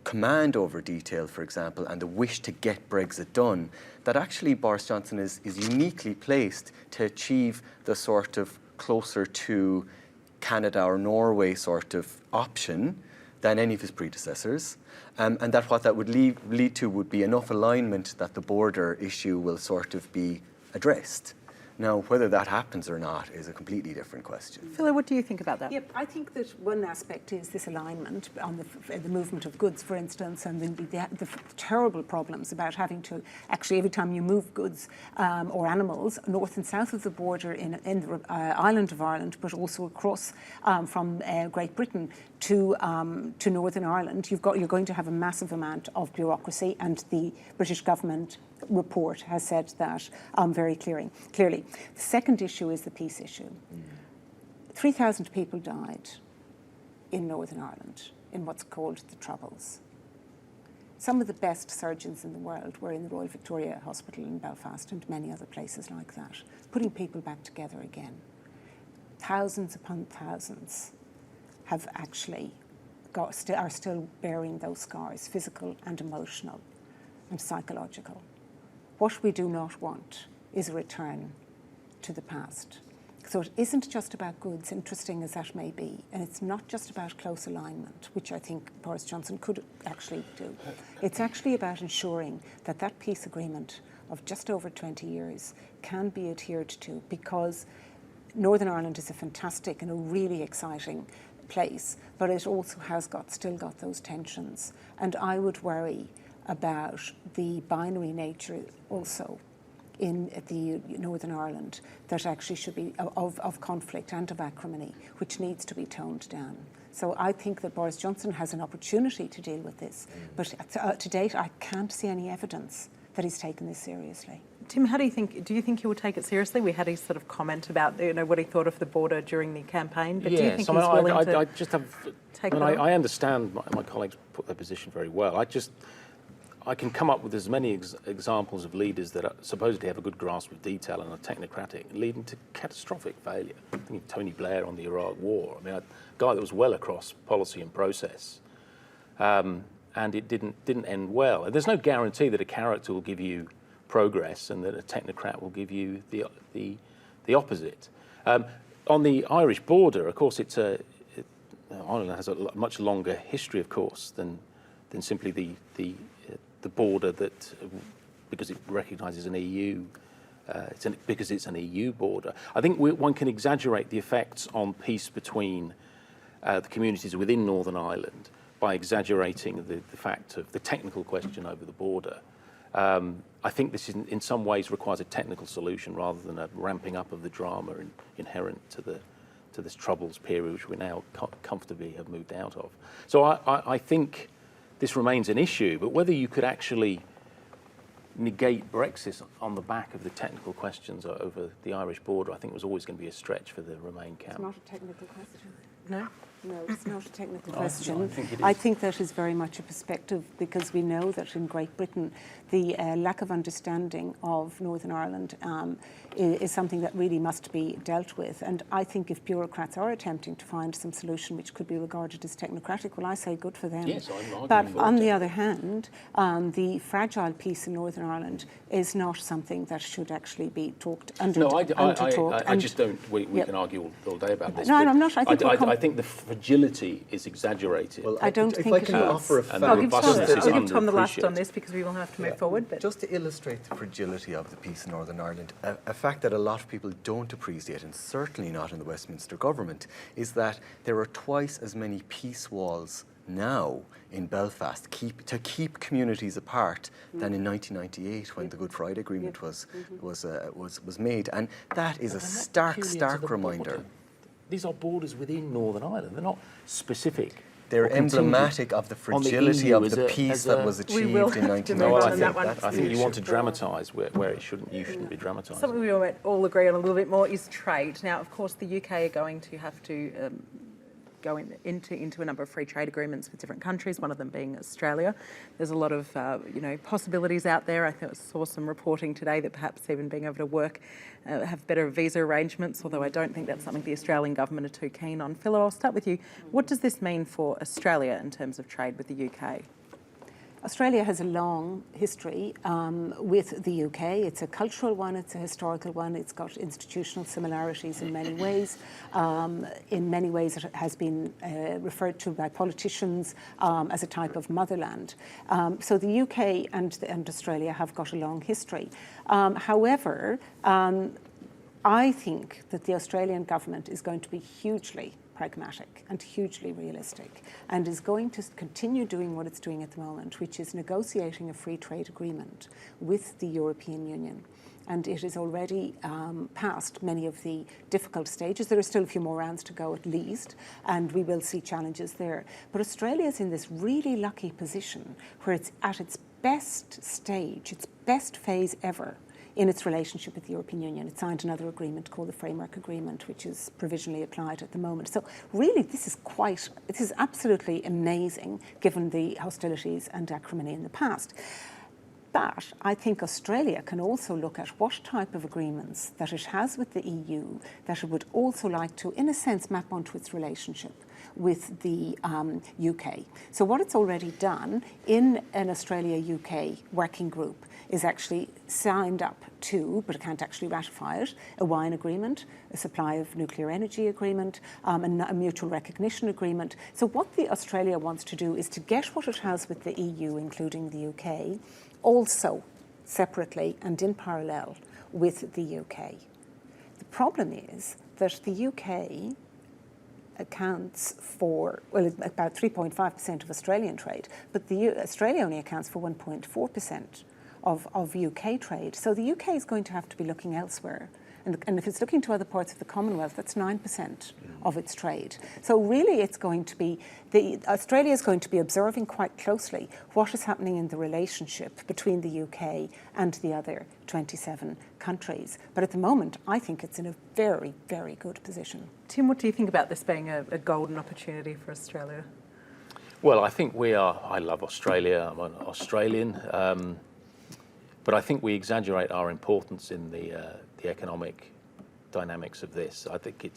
command over detail, for example, and the wish to get Brexit done, that actually Boris Johnson is uniquely placed to achieve the sort of closer to Canada or Norway sort of option than any of his predecessors, and that what that would lead to would be enough alignment that the border issue will sort of be addressed. Now, whether that happens or not is a completely different question. Philo, what do you think about that? Yep, I think that one aspect is this alignment on the movement of goods, for instance, and the terrible problems about having to actually, every time you move goods or animals north and south of the border in the island of Ireland, but also across from Great Britain to Northern Ireland, you're going to have a massive amount of bureaucracy, and the British government report has said that very clearly. The second issue is the peace issue. 3,000 people died in Northern Ireland in what's called the Troubles. Some of the best surgeons in the world were in the Royal Victoria Hospital in Belfast and many other places like that, putting people back together again. Thousands upon thousands have actually are still bearing those scars, physical and emotional and psychological. What we do not want is a return to the past. So it isn't just about goods, interesting as that may be, and it's not just about close alignment, which I think Boris Johnson could actually do. It's actually about ensuring that that peace agreement of just over 20 years can be adhered to, because Northern Ireland is a fantastic and a really exciting place, but it also has still got those tensions. And I would worry about the binary nature also in the Northern Ireland that actually should be of conflict and of acrimony, which needs to be toned down. So I think that Boris Johnson has an opportunity to deal with this, but to date I can't see any evidence that he's taken this seriously. Tim, do you think he will take it seriously? We had his sort of comment about what he thought of the border during the campaign, but do you think he's willing to take it on? I understand my colleagues put their position very well. I can come up with as many examples of leaders that are supposedly have a good grasp of detail and are technocratic, leading to catastrophic failure. I think of Tony Blair on the Iraq War. A guy that was well across policy and process, and it didn't end well. And there's no guarantee that a character will give you progress and that a technocrat will give you the opposite. On the Irish border, of course, Ireland has a much longer history, of course, than simply the border that, because it recognises an EU, because it's an EU border. I think one can exaggerate the effects on peace between the communities within Northern Ireland by exaggerating the fact of the technical question over the border. I think this in some ways requires a technical solution rather than a ramping up of the drama inherent to this Troubles period, which we now comfortably have moved out of. So I think this remains an issue, but whether you could actually negate Brexit on the back of the technical questions over the Irish border, I think was always going to be a stretch for the Remain camp. It's not a technical question. No? No, it's not a technical question. I think it is. I think that is very much a perspective, because we know that in Great Britain the lack of understanding of Northern Ireland is something that really must be dealt with. And I think if bureaucrats are attempting to find some solution which could be regarded as technocratic, well, I say good for them. Yes, I'm arguing but for on it. the other hand, the fragile peace in Northern Ireland is not something that should actually be talked under. No, I just don't. We can argue all day about this. No, but I'm not. I think the fragility is exaggerated. Well, I don't if think I it can is. offer a And fact, I'll give Tom, robustness is I'll give Tom the last on underappreciated. this because we will have to move forward. But just to illustrate the fragility of the peace in Northern Ireland, a fact that a lot of people don't appreciate, and certainly not in the Westminster government, is that there are twice as many peace walls now in Belfast to keep communities apart than in 1998 when the Good Friday Agreement was made, and that is a And that's stark peculiar to the reminder. border. These are borders within Northern Ireland. They're not specific. They're or contingent emblematic of the on the fragility EU of as the a- peace as that a- was We will achieved in have to 1998. move No, on I on think, that one. I think you want to dramatise where it shouldn't. You shouldn't be dramatising. something we all agree on a little bit more is trade. Now, of course, the UK are going to have to go into a number of free trade agreements with different countries, one of them being Australia. There's a lot of possibilities out there. I saw some reporting today that perhaps even being able to work, have better visa arrangements, although I don't think that's something the Australian government are too keen on. Philo, I'll start with you. What does this mean for Australia in terms of trade with the UK? Australia has a long history with the UK. It's a cultural one, it's a historical one, it's got institutional similarities in many ways. In many ways it has been referred to by politicians as a type of motherland. So the UK and Australia have got a long history. However, I think that the Australian government is going to be hugely pragmatic and hugely realistic, and is going to continue doing what it's doing at the moment, which is negotiating a free trade agreement with the European Union. And it is already past many of the difficult stages. There are still a few more rounds to go at least, and we will see challenges there. But Australia is in this really lucky position where it's at its best stage, its best phase ever, in its relationship with the European Union. It signed another agreement called the Framework Agreement, which is provisionally applied at the moment. So really, this is absolutely amazing, given the hostilities and acrimony in the past. But I think Australia can also look at what type of agreements that it has with the EU that it would also like to, in a sense, map onto its relationship with the UK. So what it's already done in an Australia-UK working group is actually signed up to, but it can't actually ratify it, a wine agreement, a supply of nuclear energy agreement, a mutual recognition agreement. So what the Australia wants to do is to get what it has with the EU, including the UK, also separately and in parallel with the UK. The problem is that the UK accounts for, well, about 3.5% of Australian trade, but Australia only accounts for 1.4% of UK trade. So the UK is going to have to be looking elsewhere. And if it's looking to other parts of the Commonwealth, that's 9% of its trade. So really it's going to be, Australia is going to be observing quite closely what is happening in the relationship between the UK and the other 27 countries. But at the moment, I think it's in a very, very good position. Tim, what do you think about this being a golden opportunity for Australia? Well, I think I love Australia. I'm an Australian. But I think we exaggerate our importance in the economic dynamics of this. I think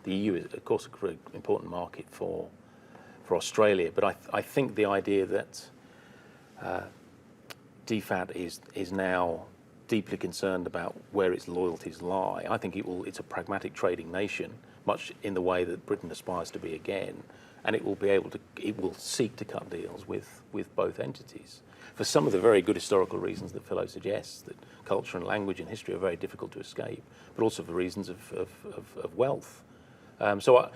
the EU is, of course, a very important market for Australia. But I think the idea that DFAT is now deeply concerned about where its loyalties lie. I think it's a pragmatic trading nation, much in the way that Britain aspires to be again, and it will seek to cut deals with both entities, for some of the very good historical reasons that Philo suggests, that culture and language and history are very difficult to escape, but also for reasons of wealth. So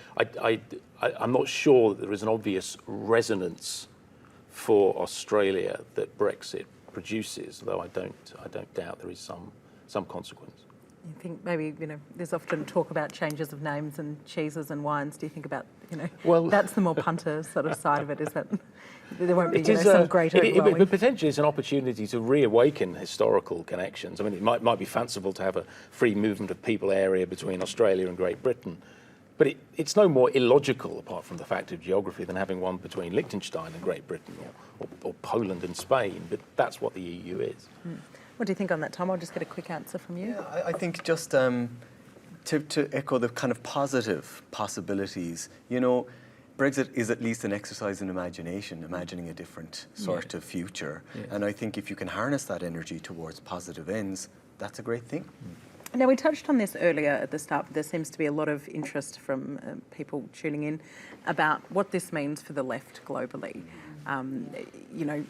I'm not sure that there is an obvious resonance for Australia that Brexit produces, though I don't doubt there is some consequence. You think maybe, there's often talk about changes of names and cheeses and wines. Do you think about, Well, that's the more punter sort of side of it, is that? There won't be It is some greater glowing. but potentially it's an opportunity to reawaken historical connections. I mean, it might be fanciful to have a free movement of people area between Australia and Great Britain, but it's no more illogical, apart from the fact of geography, than having one between Liechtenstein and Great Britain, or Poland and Spain. But that's what the EU is. What do you think on that, Tom? I'll just get a quick answer from you. Yeah, I think just to echo the kind of positive possibilities, you know, Brexit is at least an exercise in imagination, imagining a different sort of future. Yeah. And I think if you can harness that energy towards positive ends, that's a great thing. Now, we touched on this earlier at the start, but there seems to be a lot of interest from people tuning in about what this means for the left globally. You know,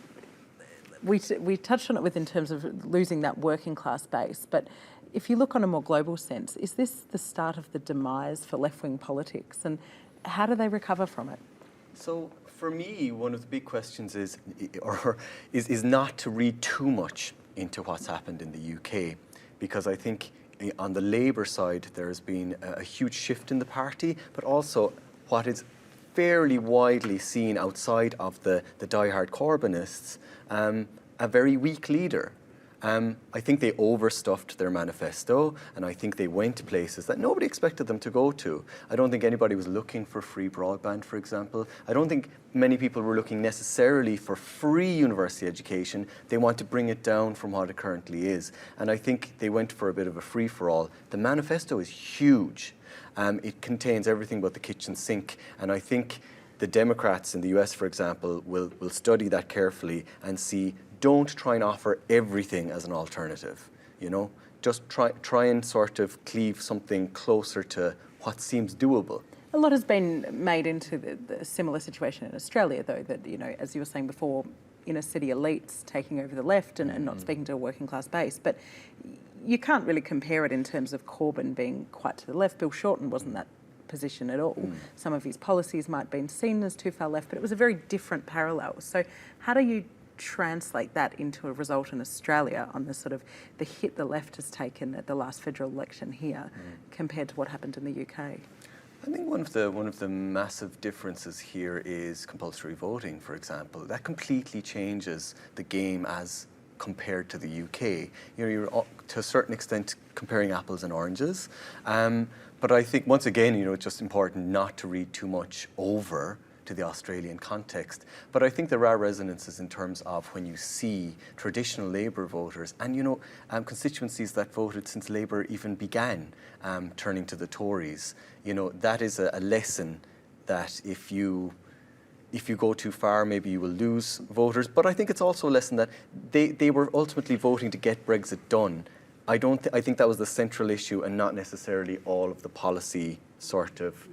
we touched on it in terms of losing that working class base, but if you look on a more global sense, is this the start of the demise for left-wing politics, and how do they recover from it? So for me, one of the big questions is not to read too much into what's happened in the UK, because I think on the Labour side there has been a huge shift in the party, but also what is fairly widely seen outside of the diehard Corbynists, a very weak leader. I think they overstuffed their manifesto, and I think they went to places that nobody expected them to go to. I don't think anybody was looking for free broadband, for example. I don't think many people were looking necessarily for free university education. They want to bring it down from what it currently is. And I think they went for a bit of a free-for-all. The manifesto is huge. It contains everything but the kitchen sink, and I think the Democrats in the US, for example, will study that carefully and see, don't try and offer everything as an alternative, you know? Just try and sort of cleave something closer to what seems doable. A lot has been made into the similar situation in Australia, though, that, you know, as you were saying before, inner city elites taking over the left and not speaking to a working class base. But you can't really compare it in terms of Corbyn being quite to the left. Bill Shorten wasn't that position at all. Some of his policies might have been seen as too far left, but it was a very different parallel. So how do you translate that into a result in Australia on the sort of the hit the left has taken at the last federal election here compared to what happened in the UK? I think one of the massive differences here is compulsory voting, for example. That completely changes the game as compared to the UK. You know, you're to a certain extent comparing apples and oranges. But I think once again, you know, it's just important not to read too much over to the Australian context. But I think there are resonances in terms of when you see traditional Labour voters and, you know, constituencies that voted since Labour even began turning to the Tories. You know, that is a lesson that if you go too far, maybe you will lose voters. But I think it's also a lesson that they were ultimately voting to get Brexit done. I think that was the central issue and not necessarily all of the policy sort of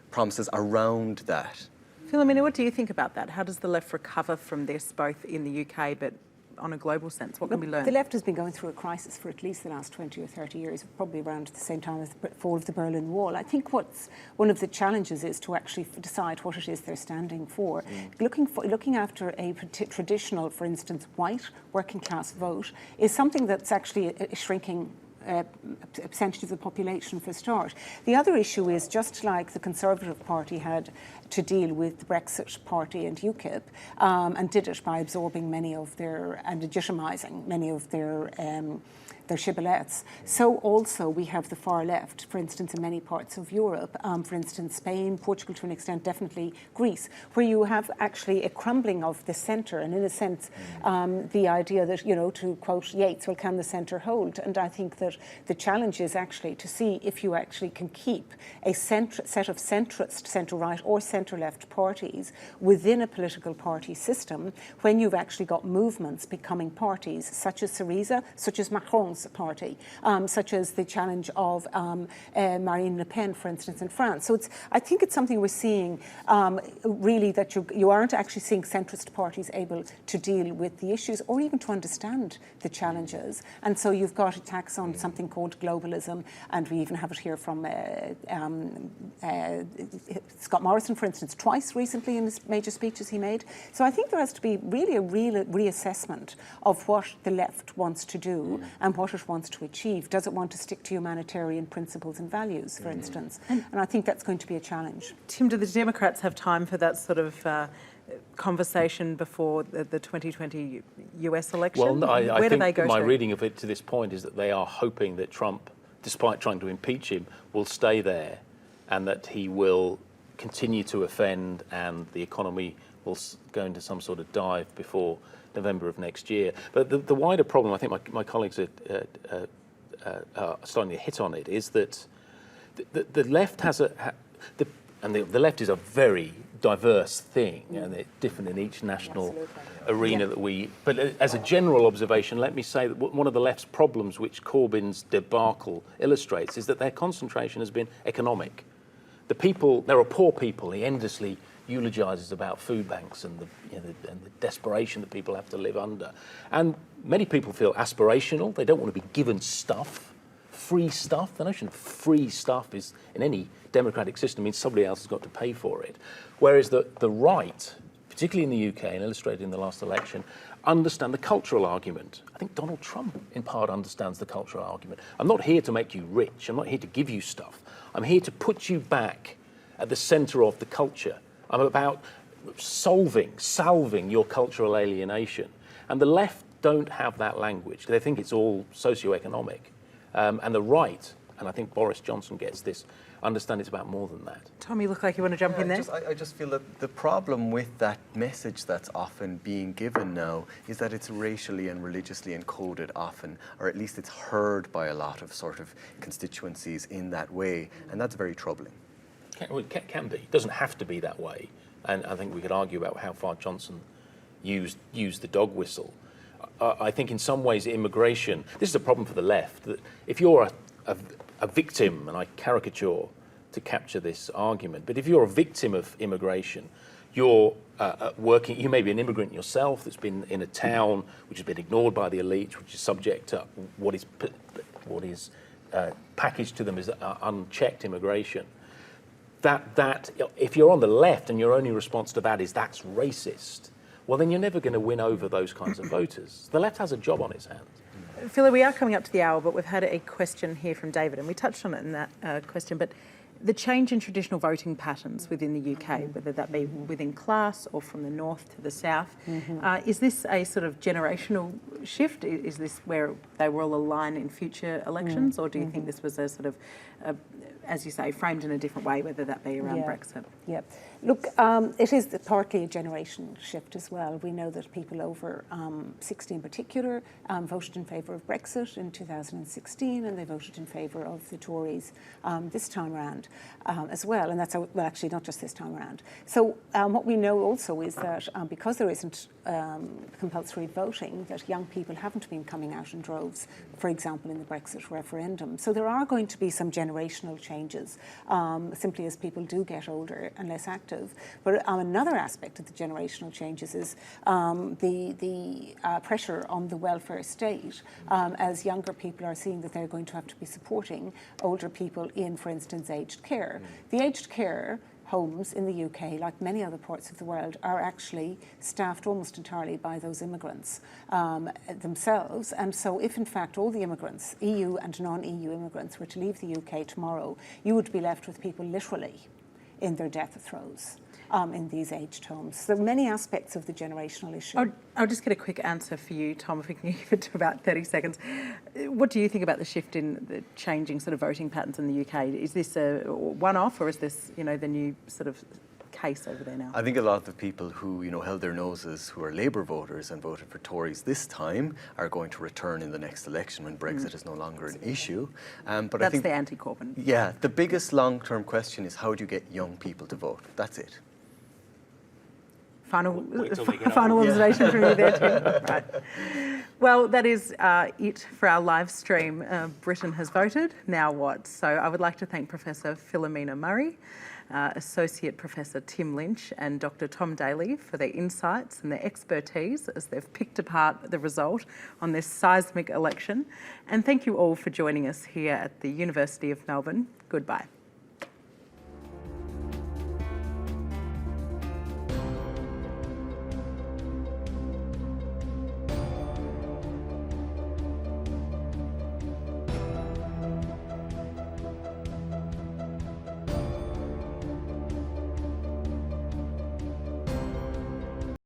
promises around that. Philomena, what do you think about that? How does the left recover from this, both in the UK but on a global sense? What can we learn? The left has been going through a crisis for at least the last 20 or 30 years, probably around the same time as the fall of the Berlin Wall. I think what's one of the challenges is to actually decide what it is they're standing for. Looking after a traditional, for instance, white working class vote is something that's actually a shrinking percentage of the population for a start. The other issue is, just like the Conservative Party had to deal with the Brexit Party and UKIP, and did it by absorbing many of their, and legitimising many of their shibboleths. So also we have the far left, for instance, in many parts of Europe, for instance, Spain, Portugal to an extent, definitely Greece, where you have actually a crumbling of the centre, and in a sense, the idea that, you know, to quote Yeats, well, can the centre hold? And I think that the challenge is actually to see if you actually can keep a set of centrist, centre-right or centre-left parties within a political party system when you've actually got movements becoming parties, such as Syriza, such as Macron's party, such as the challenge of Marine Le Pen, for instance, in France. So I think it's something we're seeing, really, that you aren't actually seeing centrist parties able to deal with the issues or even to understand the challenges. And so you've got attacks on something called globalism, and we even have it here from Scott Morrison, for instance, twice recently in his major speeches he made. So I think there has to be really a real reassessment of what the left wants to do and what it wants to achieve. Does it want to stick to humanitarian principles and values, for instance? And I think that's going to be a challenge. Tim, do the Democrats have time for that sort of conversation before the 2020 US election? Well, no, I Where do they think go my to? reading of it to this point is that they are hoping that Trump, despite trying to impeach him, will stay there and that he will continue to offend and the economy will go into some sort of dive before November of next year. But the wider problem, I think my colleagues are starting to hit on it, is that the left has the left is a very diverse thing, and they're different in each national arena that we. But as a general observation, let me say that one of the left's problems, which Corbyn's debacle illustrates, is that their concentration has been economic. There are poor people. He endlessly eulogises about food banks and the desperation that people have to live under, and many people feel aspirational. They don't want to be given stuff. Free stuff. The notion of free stuff is, in any democratic system, means somebody else has got to pay for it. Whereas the right, particularly in the UK and illustrated in the last election, understand the cultural argument. I think Donald Trump, in part, understands the cultural argument. I'm not here to make you rich. I'm not here to give you stuff. I'm here to put you back at the centre of the culture. I'm about salving your cultural alienation. And the left don't have that language. They think it's all socio-economic. And the right, and I think Boris Johnson gets this, understand it's about more than that. Tom, you look like you want to jump in there. I just feel that the problem with that message that's often being given now is that it's racially and religiously encoded often, or at least it's heard by a lot of sort of constituencies in that way, and that's very troubling. It can be. It doesn't have to be that way. And I think we could argue about how far Johnson used the dog whistle. I think in some ways immigration, this is a problem for the left, that if you're a victim, and I caricature to capture this argument, but if you're a victim of immigration, you're working, you may be an immigrant yourself that's been in a town which has been ignored by the elite, which is subject to what is packaged to them as unchecked immigration. That if you're on the left and your only response to that is that's racist, well, then you're never going to win over those kinds of voters. The left has a job on its hands. Phila, we are coming up to the hour, but we've had a question here from David, and we touched on it in that question, but the change in traditional voting patterns within the UK, whether that be within class or from the north to the south, is this a sort of generational shift? Is this where they will align in future elections, or do you think this was a sort of, as you say, framed in a different way, whether that be around Brexit? Yeah. Look, it is partly a generation shift as well. We know that people over 60 in particular voted in favour of Brexit in 2016, and they voted in favour of the Tories this time around as well. And that's, well, actually not just this time around. So what we know also is that because there isn't compulsory voting, that young people haven't been coming out in droves, for example, in the Brexit referendum. So there are going to be some generational changes, simply as people do get older and less active. But another aspect of the generational changes is the pressure on the welfare state, as younger people are seeing that they're going to have to be supporting older people in, for instance, aged care. The aged care homes in the UK, like many other parts of the world, are actually staffed almost entirely by those immigrants themselves. And so if in fact all the immigrants, EU and non-EU immigrants, were to leave the UK tomorrow, you would be left with people literally in their death throes in these aged homes. So many aspects of the generational issue. I'll just get a quick answer for you, Tom, if we can give it to about 30 seconds. What do you think about the shift in the changing sort of voting patterns in the UK? Is this a one-off, or is this, the new sort of case over there now? I think a lot of the people who held their noses, who are Labour voters and voted for Tories this time, are going to return in the next election when Brexit is no longer an issue. But that's I think the anti-Corbyn. Yeah, the biggest long-term question is how do you get young people to vote? That's it. Final observation from you there, Tim. Right. Well, that is it for our live stream. Britain has voted. Now what? So I would like to thank Professor Philomena Murray, Associate Professor Tim Lynch and Dr. Tom Daly for their insights and their expertise as they've picked apart the result on this seismic election. And thank you all for joining us here at the University of Melbourne. Goodbye.